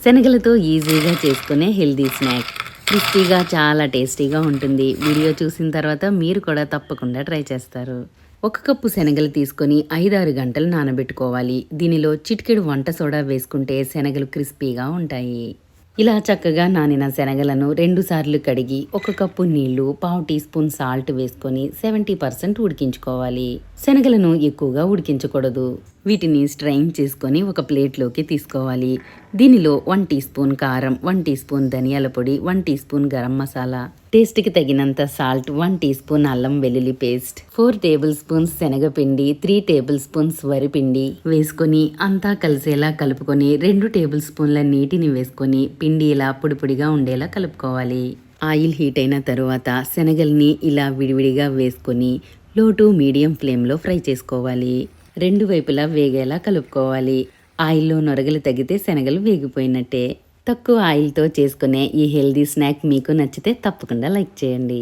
శనగలతో ఈజీగా చేసుకునే హెల్దీ స్నాక్. క్రిస్పీగా చాలా టేస్టీగా ఉంటుంది. వీడియో చూసిన తర్వాత మీరు కూడా తప్పకుండా ట్రై చేస్తారు. 1 కప్పు శనగలు తీసుకొని 5-6 గంటలు నానబెట్టుకోవాలి. దీనిలో చిటికెడు వంట సోడా వేసుకుంటే శనగలు క్రిస్పీగా ఉంటాయి. ఇలా చక్కగా నానిన శనగలను 2 సార్లు కడిగి 1 కప్పు నీళ్లు, 1/2 టీ స్పూన్ సాల్ట్ వేసుకొని 70% ఉడికించుకోవాలి. శనగలను ఎక్కువగా ఉడికించకూడదు. వీటిని స్ట్రైన్ చేసుకొని ఒక ప్లేట్లోకి తీసుకోవాలి. దీనిలో 1 టీ స్పూన్ కారం, 1 టీ స్పూన్ ధనియాల పొడి, 1 టీ స్పూన్ గరం మసాలా, టేస్ట్కి తగినంత సాల్ట్, 1 టీ స్పూన్ అల్లం వెల్లుల్లి పేస్ట్, 4 టేబుల్ స్పూన్స్ శనగపిండి, 3 టేబుల్ స్పూన్స్ వరిపిండి వేసుకొని అంతా కలిసేలా కలుపుకొని 2 టేబుల్ స్పూన్ల నీటిని వేసుకొని పిండి ఇలా పొడి పొడిగా ఉండేలా కలుపుకోవాలి. ఆయిల్ హీట్ అయిన తరువాత శనగల్ని ఇలా విడివిడిగా వేసుకొని లో టు మీడియం ఫ్లేమ్లో ఫ్రై చేసుకోవాలి. 2 వైపులా వేగేలా కలుపుకోవాలి. ఆయిల్లో నొరగలు తగ్గితే శనగలు వేగిపోయినట్టే. తక్కువ ఆయిల్తో చేసుకునే ఈ హెల్దీ స్నాక్ మీకు నచ్చితే తప్పకుండా లైక్ చేయండి.